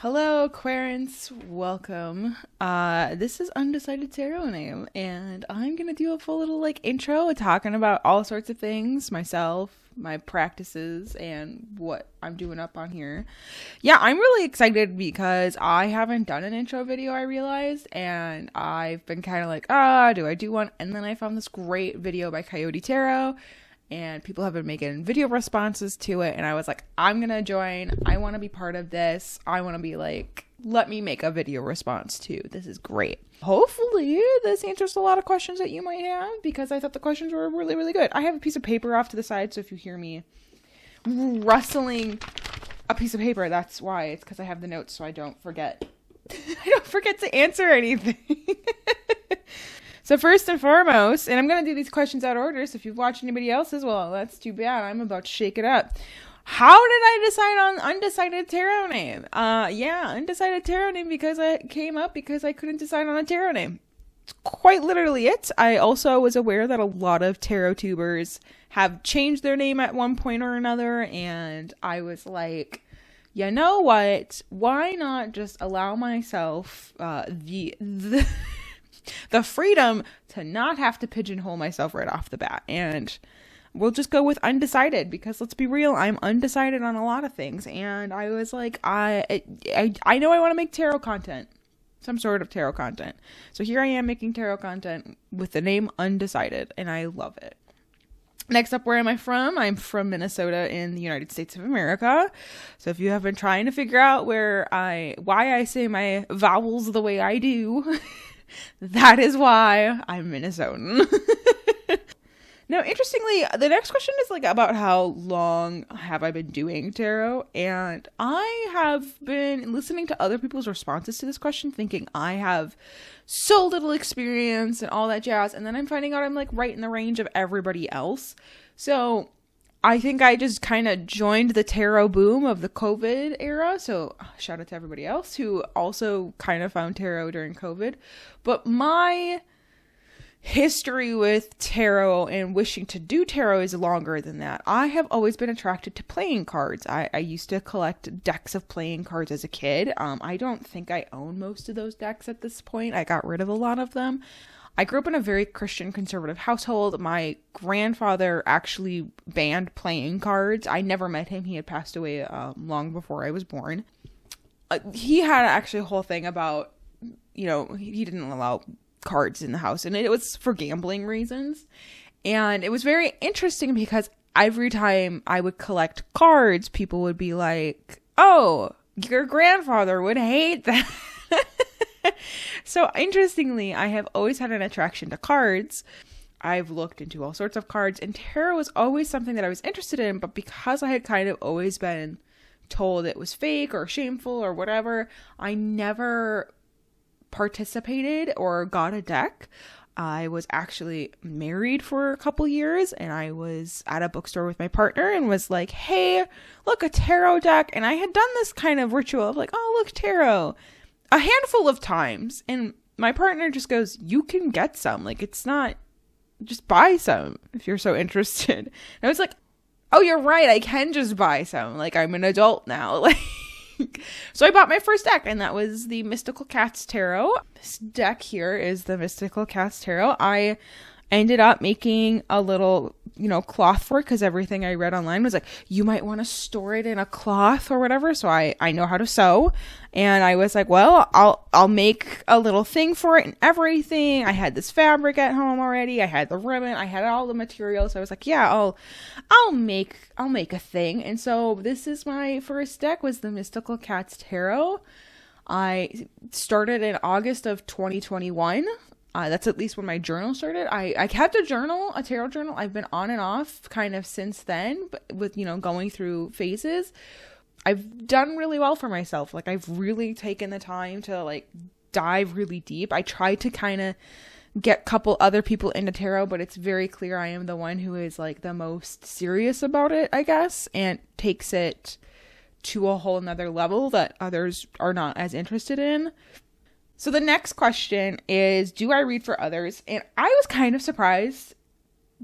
Hello, Aquarians. Welcome. This is Undecided Tarot Name, and I'm gonna do a full little intro talking about all sorts of things, myself, my practices, and what I'm doing up on here. Yeah, I'm really excited because I haven't done an intro video, I realized, and I've been kind of like, do I do one? And then I found this great video by Coyote Tarot, and people have been making video responses to it, and I was like, I'm gonna join. I want to be part of this. I want to be like, let me make a video response too. This is great. Hopefully this answers a lot of questions that you might have, because I thought the questions were really, really good. I have a piece of paper off to the side, so if you hear me rustling a piece of paper, that's why. It's because I have the notes so I don't forget. I don't forget to answer anything. So first and foremost, and I'm going to do these questions out of order, so if you've watched anybody else's, well, that's too bad. I'm about to shake it up. How did I decide on Undecided Tarot Name? Undecided Tarot Name because it came up because I couldn't decide on a tarot name. It's quite literally it. I also was aware that a lot of tarot tubers have changed their name at one point or another, and I was like, you know what? Why not just allow myself the freedom to not have to pigeonhole myself right off the bat, and we'll just go with undecided, because let's be real, I'm undecided on a lot of things, and I was like, I know I want to make tarot content, some sort of tarot content, so here I am making tarot content with the name Undecided, and I love it. Next up, where am I from? I'm from Minnesota in the United States of America. So if you have been trying to figure out why I say my vowels the way I do, that is why I'm Minnesotan. Now, interestingly, the next question is about how long have I been doing tarot, and I have been listening to other people's responses to this question, thinking I have so little experience and all that jazz, and then I'm finding out I'm right in the range of everybody else. So I think I just kind of joined the tarot boom of the COVID era. So shout out to everybody else who also kind of found tarot during COVID. But my history with tarot and wishing to do tarot is longer than that. I have always been attracted to playing cards. I used to collect decks of playing cards as a kid. I don't think I own most of those decks at this point. I got rid of a lot of them. I grew up in a very Christian conservative household. My grandfather actually banned playing cards. I never met him. He had passed away long before I was born. He had actually a whole thing about, he didn't allow cards in the house, and it was for gambling reasons. And it was very interesting because every time I would collect cards, people would be like, oh, your grandfather would hate that. So interestingly, I have always had an attraction to cards. I've looked into all sorts of cards, and tarot was always something that I was interested in, but because I had kind of always been told it was fake or shameful or whatever, I never participated or got a deck. I was actually married for a couple years, and I was at a bookstore with my partner and was like, hey, look, a tarot deck. And I had done this kind of ritual of oh, look, tarot, a handful of times. And my partner just goes, you can get some. It's not, just buy some if you're so interested. And I was like, oh, you're right, I can just buy some. I'm an adult now. So I bought my first deck, and that was the Mystical Cats Tarot. This deck here is the Mystical Cats Tarot. I ended up making a little, cloth for it, because everything I read online was you might want to store it in a cloth or whatever. So I know how to sew, and I was like, well, I'll make a little thing for it and everything. I had this fabric at home already. I had the ribbon. I had all the materials. So I was like, yeah, I'll make a thing. And so this is my first deck, was the Mystical Cats Tarot. I started in August of 2021. That's at least when my journal started. I kept a tarot journal. I've been on and off kind of since then, but with, going through phases. I've done really well for myself. I've really taken the time to dive really deep. I tried to kind of get a couple other people into tarot, but it's very clear I am the one who is the most serious about it, I guess, and takes it to a whole nother level that others are not as interested in. So the next question is, do I read for others? And I was kind of surprised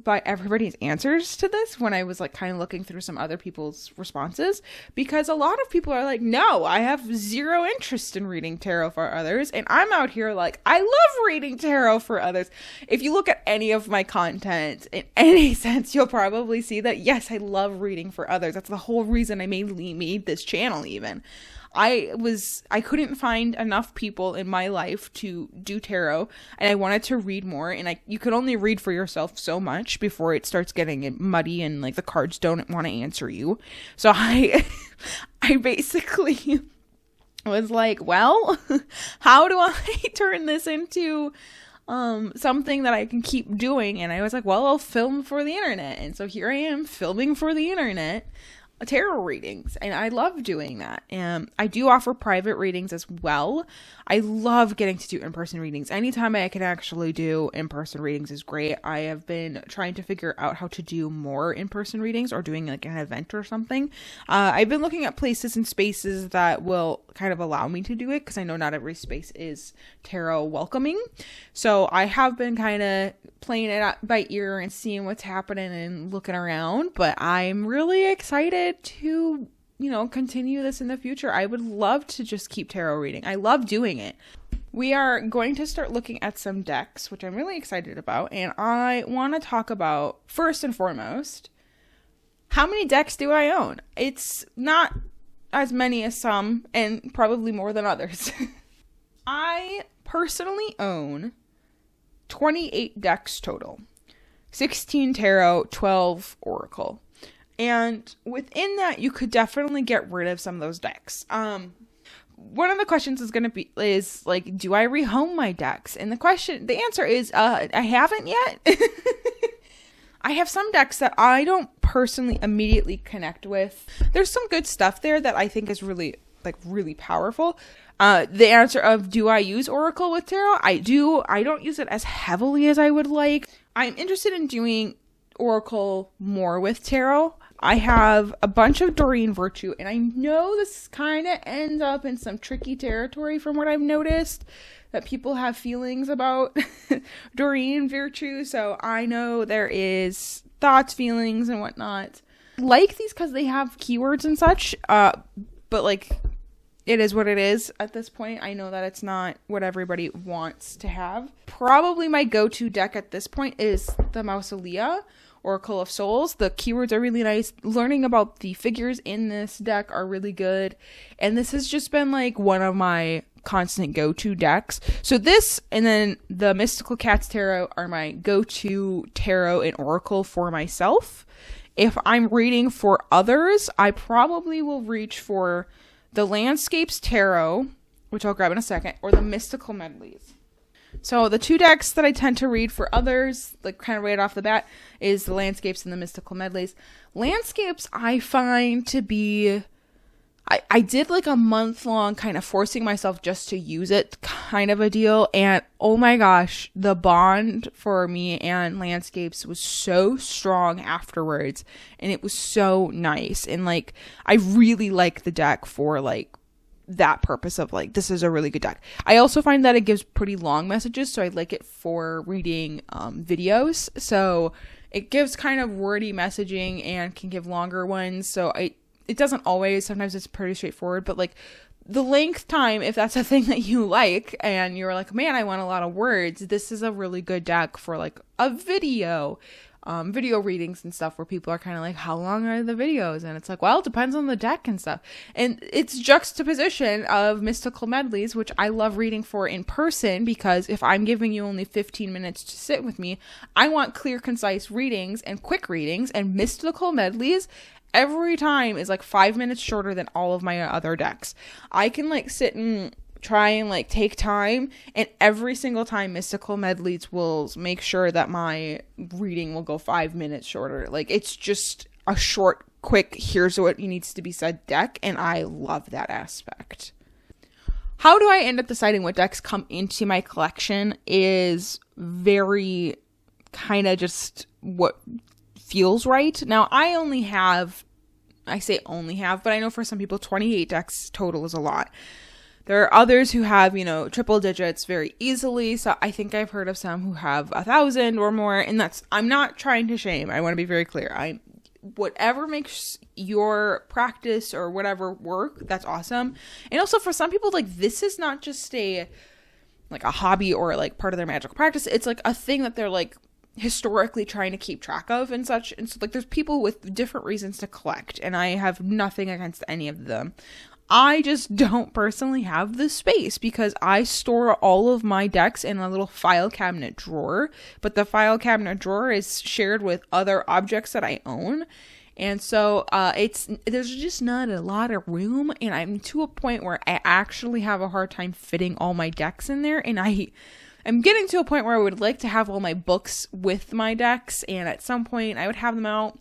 by everybody's answers to this when I was like kind of looking through some other people's responses, because a lot of people are like, no, I have zero interest in reading tarot for others, and I'm out here like, I love reading tarot for others. If you look at any of my content in any sense, you'll probably see that yes, I love reading for others. That's the whole reason I mainly made this channel. Even I couldn't find enough people in my life to do tarot, and I wanted to read more, and you could only read for yourself so much before it starts getting muddy and like the cards don't want to answer you. So I basically was like, well, how do I turn this into something that I can keep doing? And I was like, well, I'll film for the internet. And so here I am filming for the internet tarot readings, and I love doing that. And I do offer private readings as well. I love getting to do in-person readings. Anytime I can actually do in-person readings is great. I have been trying to figure out how to do more in-person readings, or doing like an event or something. I've been looking at places and spaces that will kind of allow me to do it, because I know not every space is tarot welcoming. So I have been kind of playing it out by ear and seeing what's happening and looking around, but I'm really excited to, continue this in the future. I would love to just keep tarot reading. I love doing it. We are going to start looking at some decks, which I'm really excited about, and I want to talk about, first and foremost, how many decks do I own? It's not as many as some, and probably more than others. I personally own 28 decks total, 16 tarot, 12 oracle. And within that, you could definitely get rid of some of those decks. One of the questions is like, do I rehome my decks? And the answer is, I haven't yet. I have some decks that I don't personally immediately connect with. There's some good stuff there that I think is really powerful. The answer of, do I use oracle with tarot? I do. I don't use it as heavily as I would like. I'm interested in doing oracle more with tarot. I have a bunch of Doreen Virtue, and I know this kind of ends up in some tricky territory from what I've noticed, that people have feelings about Doreen Virtue. So I know there is thoughts, feelings, and whatnot. Like these because they have keywords and such, but like, it is what it is at this point. I know that it's not what everybody wants to have. Probably my go-to deck at this point is the Mausolea, Oracle of Souls. The keywords are really nice. Learning about the figures in this deck are really good. And this has just been like one of my constant go-to decks. So this and then the Mystical Cats Tarot are my go-to tarot and oracle for myself. If I'm reading for others, I probably will reach for the Landscapes Tarot, which I'll grab in a second, or the Mystical Medleys. So the two decks that I tend to read for others, like kind of right off the bat, is the Landscapes and the Mystical Medleys. Landscapes I find to be, I did like a month-long kind of forcing myself just to use it kind of a deal, and oh my gosh, the bond for me and Landscapes was so strong afterwards, and it was so nice, and like I really like the deck for like that purpose of like, this is a really good deck. I also find that it gives pretty long messages, so I like it for reading videos. So it gives kind of wordy messaging and can give longer ones. So it doesn't always, sometimes it's pretty straightforward, but like the length time, if that's a thing that you like and you're like, man, I want a lot of words, this is a really good deck for like a video readings and stuff, where people are kind of like, how long are the videos? And it's like, well, it depends on the deck and stuff. And it's juxtaposition of Mystical Medleys, which I love reading for in person, because if I'm giving you only 15 minutes to sit with me, I want clear, concise readings and quick readings, and Mystical Medleys every time is like 5 minutes shorter than all of my other decks. I can like sit and try and like take time, and every single time Mystical Medleys will make sure that my reading will go 5 minutes shorter. Like, it's just a short, quick, here's what needs to be said deck, and I love that aspect. How do I end up deciding what decks come into my collection is very kind of just what feels right. Now, I say only have, but I know for some people 28 decks total is a lot. There are others who have, triple digits very easily. So I think I've heard of some who have 1,000 or more. And I'm not trying to shame. I want to be very clear. Whatever makes your practice or whatever work, that's awesome. And also for some people, like, this is not just a hobby or like part of their magical practice. It's like a thing that they're like historically trying to keep track of and such. And so like there's people with different reasons to collect, and I have nothing against any of them. I just don't personally have the space because I store all of my decks in a little file cabinet drawer, but the file cabinet drawer is shared with other objects that I own. And so there's just not a lot of room, and I'm to a point where I actually have a hard time fitting all my decks in there, and I'm getting to a point where I would like to have all my books with my decks, and at some point I would have them out.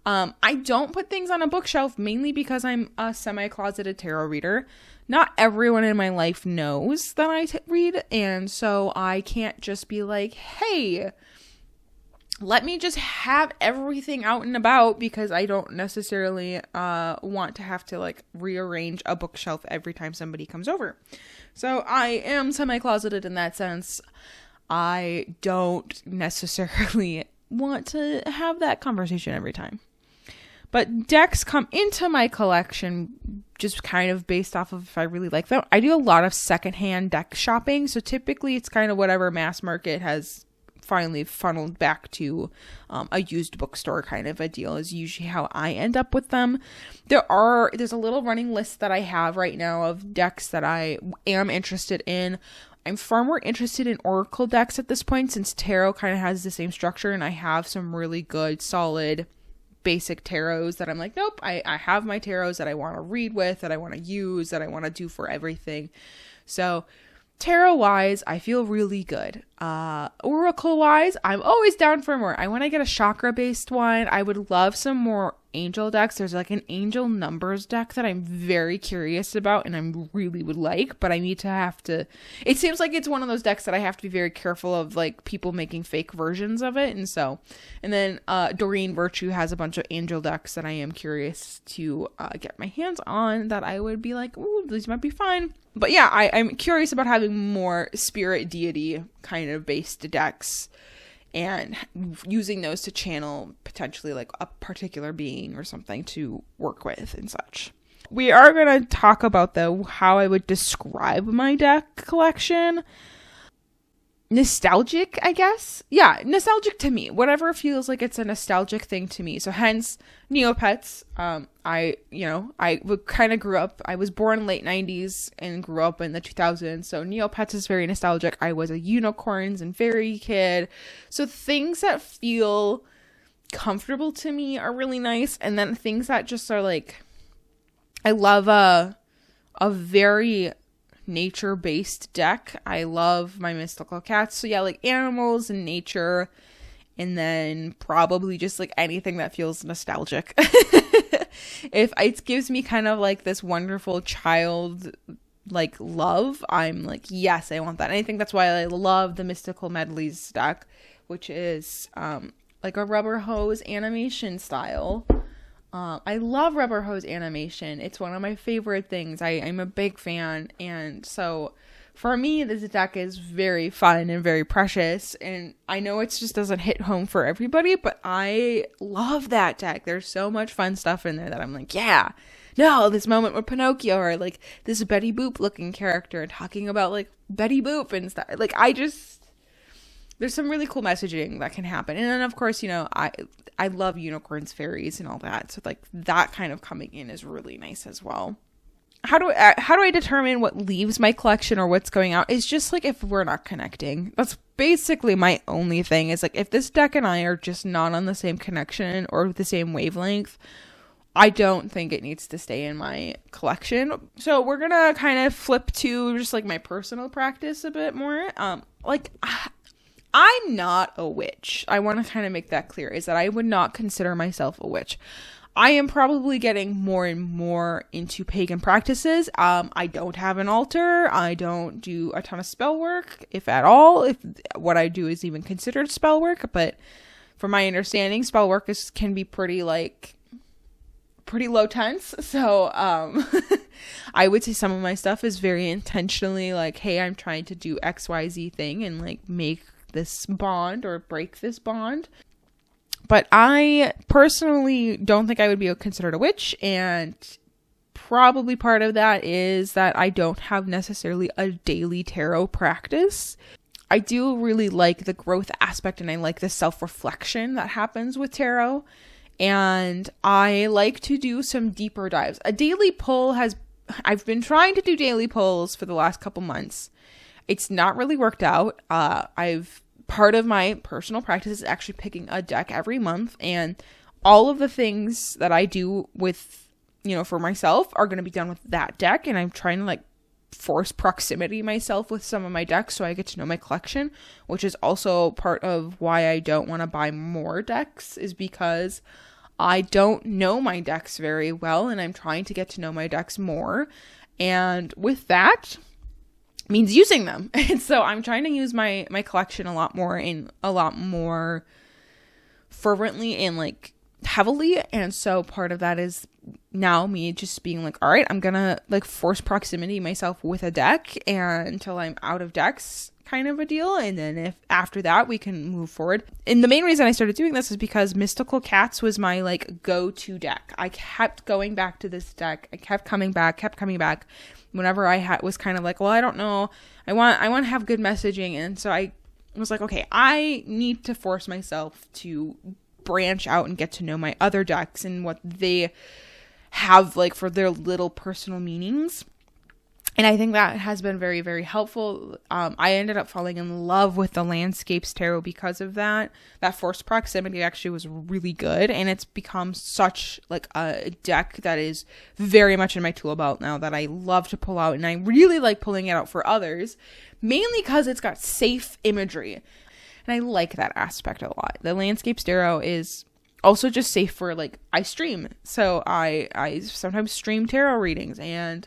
I don't put things on a bookshelf mainly because I'm a semi-closeted tarot reader. Not everyone in my life knows that I read, and so I can't just be like, hey, let me just have everything out and about, because I don't necessarily want to have to like rearrange a bookshelf every time somebody comes over. So I am semi-closeted in that sense. I don't necessarily want to have that conversation every time. But decks come into my collection just kind of based off of if I really like them. I do a lot of secondhand deck shopping, so typically it's kind of whatever mass market has finally funneled back to a used bookstore kind of a deal is usually how I end up with them. There's a little running list that I have right now of decks that I am interested in. I'm far more interested in oracle decks at this point, since tarot kind of has the same structure, and I have some really good solid basic tarots that I'm like, nope, I have my tarots that I want to read with, that I want to use, that I want to do for everything. So tarot wise, I feel really good. Oracle wise, I'm always down for more. I want to get a chakra based one. I would love some more angel decks. There's like an angel numbers deck that I'm very curious about and I really would like, but I need to it seems like it's one of those decks that I have to be very careful of, like people making fake versions of it. And then Doreen Virtue has a bunch of angel decks that I am curious to get my hands on, that I would be like, ooh, these might be fine. But yeah, I'm curious about having more spirit deity kind of based decks and using those to channel potentially like a particular being or something to work with and such. We are going to talk about though how I would describe my deck collection. Nostalgic, I guess. Yeah, nostalgic to me. Whatever feels like it's a nostalgic thing to me. So hence Neopets. I kind of grew up. I was born late 90s and grew up in the 2000s. So Neopets is very nostalgic. I was a unicorns and fairy kid. So things that feel comfortable to me are really nice. And then things that just are like, I love a very nature-based deck. I love my mystical cats. So yeah, like animals and nature, and then probably just like anything that feels nostalgic. If it gives me kind of like this wonderful child like love, I'm like, yes, I want that. And I think that's why I love the Mystical Medleys deck, which is like a rubber hose animation style. I love rubber hose animation. It's one of my favorite things. I'm a big fan. And so for me, this deck is very fun and very precious. And I know it just doesn't hit home for everybody, but I love that deck. There's so much fun stuff in there that I'm like, yeah, no, this moment with Pinocchio, or like this Betty Boop looking character and talking about like Betty Boop and stuff. Like there's some really cool messaging that can happen. And then of course, I love unicorns, fairies, and all that. So like that kind of coming in is really nice as well. How do I determine what leaves my collection or what's going out? It's just like if we're not connecting. That's basically my only thing, is like if this deck and I are just not on the same connection or the same wavelength, I don't think it needs to stay in my collection. So we're going to kind of flip to just like my personal practice a bit more. I'm not a witch. I want to kind of make that clear, is that I would not consider myself a witch. I am probably getting more and more into pagan practices. I don't have an altar. I don't do a ton of spell work, if at all, if what I do is even considered spell work. But from my understanding, spell work can be pretty low tense. So I would say some of my stuff is very intentionally like, hey, I'm trying to do XYZ thing and like make this bond or break this bond. But I personally don't think I would be considered a witch, and probably part of that is that I don't have necessarily a daily tarot practice. I do really like the growth aspect, and I like the self-reflection that happens with tarot. And I like to do some deeper dives. A daily pull I've been trying to do daily pulls for the last couple months. It's not really worked out. Part of my personal practice is actually picking a deck every month, and all of the things that I do with, for myself are going to be done with that deck. And I'm trying to like force proximity myself with some of my decks so I get to know my collection, which is also part of why I don't want to buy more decks, is because I don't know my decks very well, and I'm trying to get to know my decks more. And with that means using them. And so I'm trying to use my collection a lot more fervently and like heavily. And so part of that is now me just being like, all right, I'm gonna like force proximity myself with a deck until I'm out of decks, kind of a deal. And then if after that we can move forward. And the main reason I started doing this is because Mystical Cats was my like go-to deck. I kept going back to this deck. I kept coming back whenever I was kind of like, well, I don't know, I want to have good messaging. And so I was like, okay, I need to force myself to branch out and get to know my other decks and what they have like for their little personal meanings. And I think that has been very, very helpful. I ended up falling in love with the Landscapes Tarot because of that. That forced proximity actually was really good. And it's become such like a deck that is very much in my tool belt now that I love to pull out. And I really like pulling it out for others, mainly because it's got safe imagery. And I like that aspect a lot. The Landscapes Tarot is also just safe for like, I stream. So I sometimes stream tarot readings, and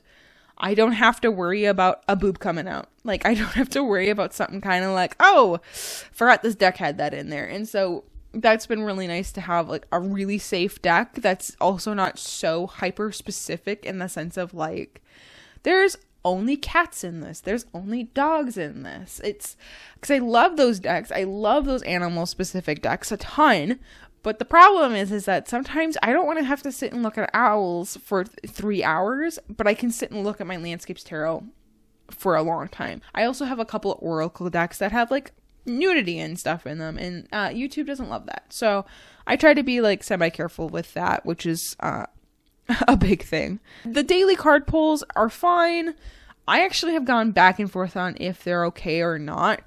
I don't have to worry about a boob coming out. Like, I don't have to worry about something kind of like, oh, forgot this deck had that in there. And so that's been really nice to have like a really safe deck that's also not so hyper specific in the sense of like, there's only cats in this, there's only dogs in this. It's because I love those decks. I love those animal specific decks a ton. But the problem is that sometimes I don't want to have to sit and look at owls for 3 hours, but I can sit and look at my Landscapes Tarot for a long time. I also have a couple of oracle decks that have like nudity and stuff in them, and YouTube doesn't love that. So I try to be like semi-careful with that, which is a big thing. The daily card pulls are fine. I actually have gone back and forth on if they're okay or not.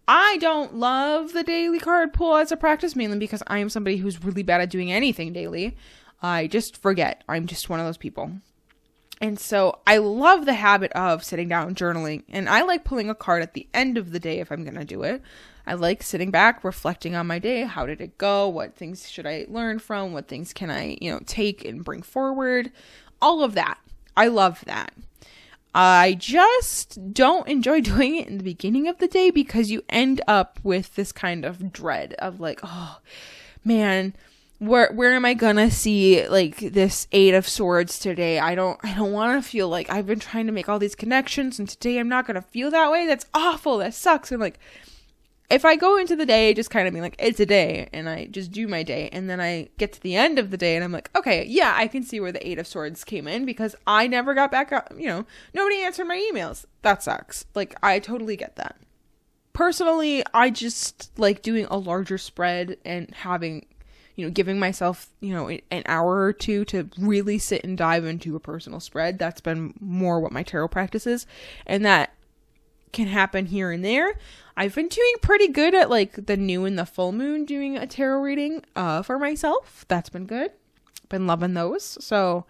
I don't love the daily card pull as a practice, mainly because I am somebody who's really bad at doing anything daily. I just forget. I'm just one of those people. And so I love the habit of sitting down journaling, and I like pulling a card at the end of the day if I'm going to do it. I like sitting back, reflecting on my day. How did it go? What things should I learn from? What things can I, take and bring forward? All of that. I love that. I just don't enjoy doing it in the beginning of the day because you end up with this kind of dread of like, oh man, where am I gonna see like this 8 of Swords today? I don't want to feel like I've been trying to make all these connections and today I'm not gonna feel that way. That's awful. That sucks. And like, if I go into the day just kind of being like, it's a day, and I just do my day, and then I get to the end of the day and I'm like, okay, yeah, I can see where the 8 of Swords came in because I never got back up, nobody answered my emails. That sucks. Like, I totally get that. Personally, I just like doing a larger spread and having, giving myself, an hour or two to really sit and dive into a personal spread. That's been more what my tarot practice is, and that can happen here and there. I've been doing pretty good at like the new and the full moon doing a tarot reading for myself. That's been good. Been loving those. So,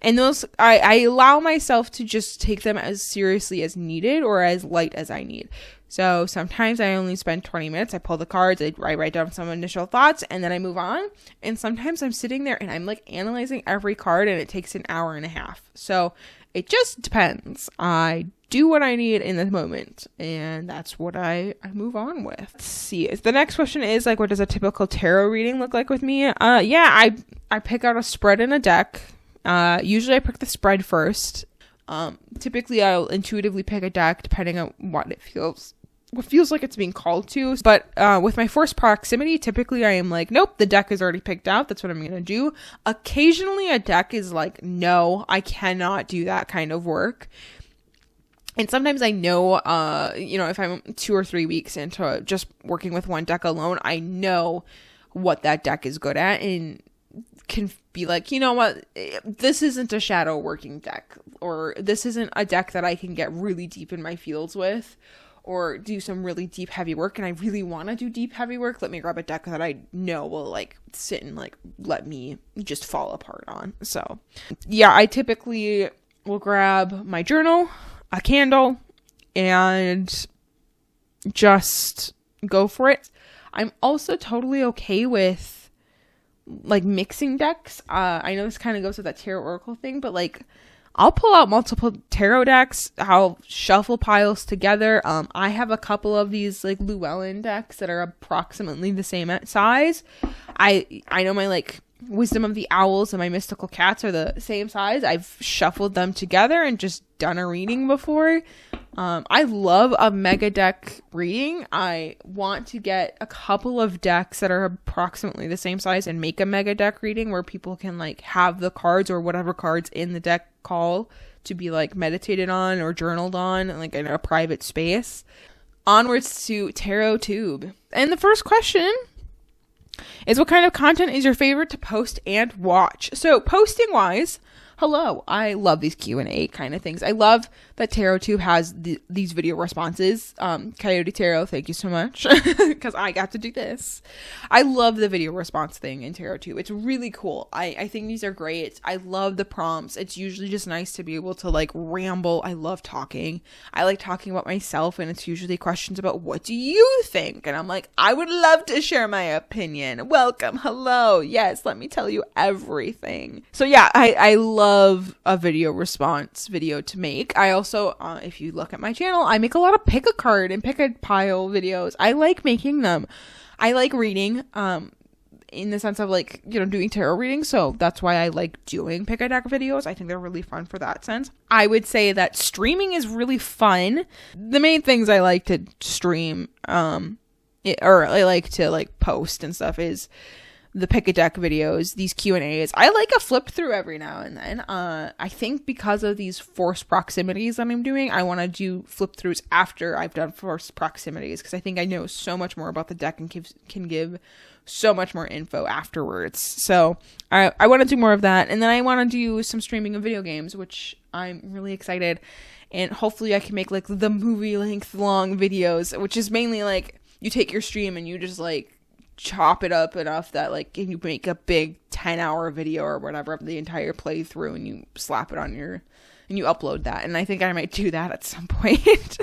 and those, I allow myself to just take them as seriously as needed or as light as I need. So sometimes I only spend 20 minutes. I pull the cards, I write down some initial thoughts, and then I move on. And sometimes I'm sitting there and I'm like analyzing every card, and it takes an hour and a half. So it just depends. I do what I need in the moment, and that's what I move on with. Let's see. The next question is like, what does a typical tarot reading look like with me? I pick out a spread in a deck. Usually I pick the spread first. Typically I'll intuitively pick a deck depending on what feels like it's being called to. But with my forced proximity, typically I am like, nope, the deck is already picked out. That's what I'm going to do. Occasionally a deck is like, no, I cannot do that kind of work. And sometimes I know, if I'm 2 or 3 weeks into just working with one deck alone, I know what that deck is good at and can be like, you know what, this isn't a shadow working deck, or this isn't a deck that I can get really deep in my fields with, or do some really deep heavy work, and I really want to do deep heavy work. Let me grab a deck that I know will like sit and like let me just fall apart on. So yeah, I typically will grab my journal, a candle, and just go for it. I'm also totally okay with like mixing decks. I know this kind of goes with that tarot oracle thing, but like I'll pull out multiple tarot decks. I'll shuffle piles together. I have a couple of these like Llewellyn decks that are approximately the same size. I know my like Wisdom of the Owls and my Mystical Cats are the same size. I've shuffled them together and just done a reading before. I love a mega deck reading. I want to get a couple of decks that are approximately the same size and make a mega deck reading where people can like have the cards or whatever cards in the deck call to be like meditated on or journaled on, like in a private space. Onwards to Tarot Tube. And the first question is, what kind of content is your favorite to post and watch? So posting wise, hello, I love these Q&A kind of things. I love that TarotTube has these video responses. Coyote Tarot, thank you so much, because I got to do this. I love the video response thing in TarotTube. It's really cool. I think these are great. I love the prompts. It's usually just nice to be able to like ramble. I love talking. I like talking about myself, and it's usually questions about what do you think? And I'm like, I would love to share my opinion. Welcome. Hello. Yes, let me tell you everything. So yeah, I love a video response video to make. I also, if you look at my channel, I make a lot of pick a card and pick a pile videos. I like making them. I like reading, in the sense of like, doing tarot readings. So that's why I like doing pick a deck videos. I think they're really fun for that sense. I would say that streaming is really fun. The main things I like to stream, or I like to like post and stuff is the pick a deck videos, these Q&As. I like a flip through every now and then. I think because of these forced proximities that I'm doing, I want to do flip throughs after I've done forced proximities, because I think I know so much more about the deck and can give so much more info afterwards. So I want to do more of that. And then I want to do some streaming of video games, which I'm really excited. And hopefully I can make like the movie length long videos, which is mainly like you take your stream and you just like chop it up enough that like you make a big 10-hour video or whatever of the entire playthrough, and you slap it on and you upload that. And I think I might do that at some point.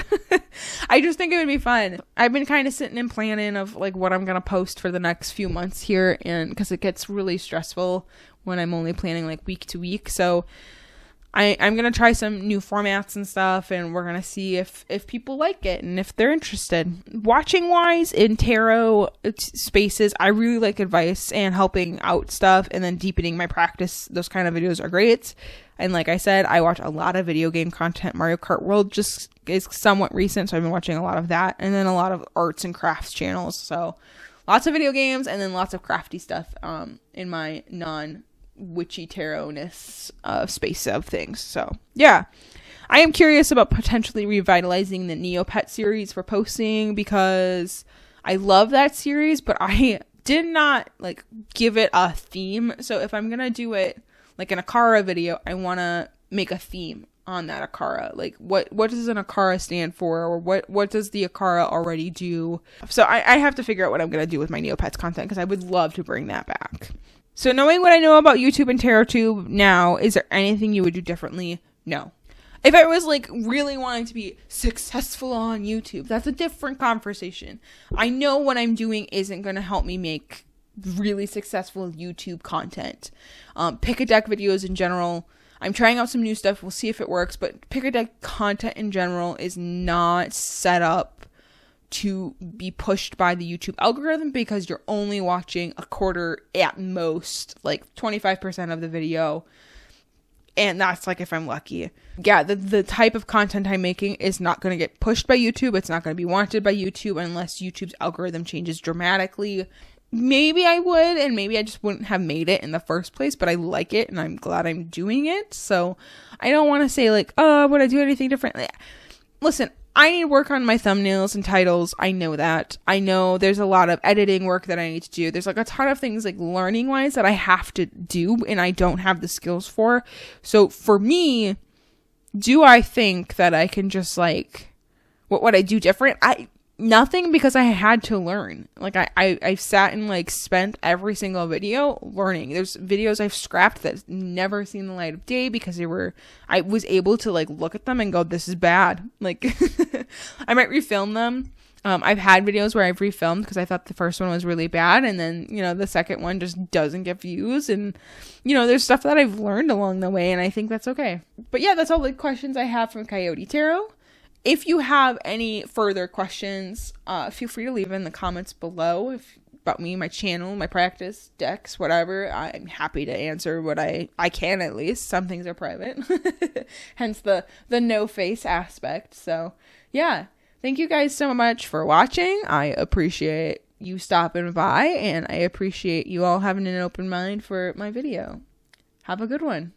I just think it would be fun. I've been kind of sitting and planning of like what I'm gonna post for the next few months here, and because it gets really stressful when I'm only planning like week to week. So I'm going to try some new formats and stuff, and we're going to see if people like it and if they're interested. Watching wise in tarot spaces, I really like advice and helping out stuff and then deepening my practice. Those kind of videos are great. And like I said, I watch a lot of video game content. Mario Kart World just is somewhat recent, so I've been watching a lot of that. And then a lot of arts and crafts channels. So lots of video games and then lots of crafty stuff in my witchy tarot-ness space of things. So yeah, I am curious about potentially revitalizing the Neopet series for posting, because I love that series, but I did not like give it a theme. So if I'm gonna do it like an Akara video, I want to make a theme on that Akara. Like what does an Akara stand for, or what does the Akara already do? So I have to figure out what I'm gonna do with my Neopets content, because I would love to bring that back. So knowing what I know about YouTube and TarotTube now, is there anything you would do differently? No. If I was like really wanting to be successful on YouTube, that's a different conversation. I know what I'm doing isn't going to help me make really successful YouTube content. Pick a deck videos in general, I'm trying out some new stuff. We'll see if it works, but pick a deck content in general is not set up to be pushed by the YouTube algorithm, because you're only watching a quarter at most, like 25% of the video. And that's like if I'm lucky. Yeah, the type of content I'm making is not going to get pushed by YouTube. It's not going to be wanted by YouTube unless YouTube's algorithm changes dramatically. Maybe I would, and maybe I just wouldn't have made it in the first place, but I like it and I'm glad I'm doing it. So I don't want to say like, oh, would I do anything differently? Listen, I need to work on my thumbnails and titles. I know that. I know there's a lot of editing work that I need to do. There's like a ton of things like learning wise that I have to do and I don't have the skills for. So for me, do I think that I can just like, what would I do different? Nothing, because I had to learn. Like I sat and like spent every single video learning. There's videos I've scrapped that never seen the light of day because I was able to like look at them and go, this is bad. Like I might refilm them. I've had videos where I've refilmed because I thought the first one was really bad, and then, you know, the second one just doesn't get views, and, you know, there's stuff that I've learned along the way, and I think that's okay. But yeah, that's all the questions I have from Coyote Tarot. If you have any further questions, feel free to leave in the comments below about me, my channel, my practice, decks, whatever. I'm happy to answer what I can, at least. Some things are private. Hence the no face aspect. So yeah, thank you guys so much for watching. I appreciate you stopping by, and I appreciate you all having an open mind for my video. Have a good one.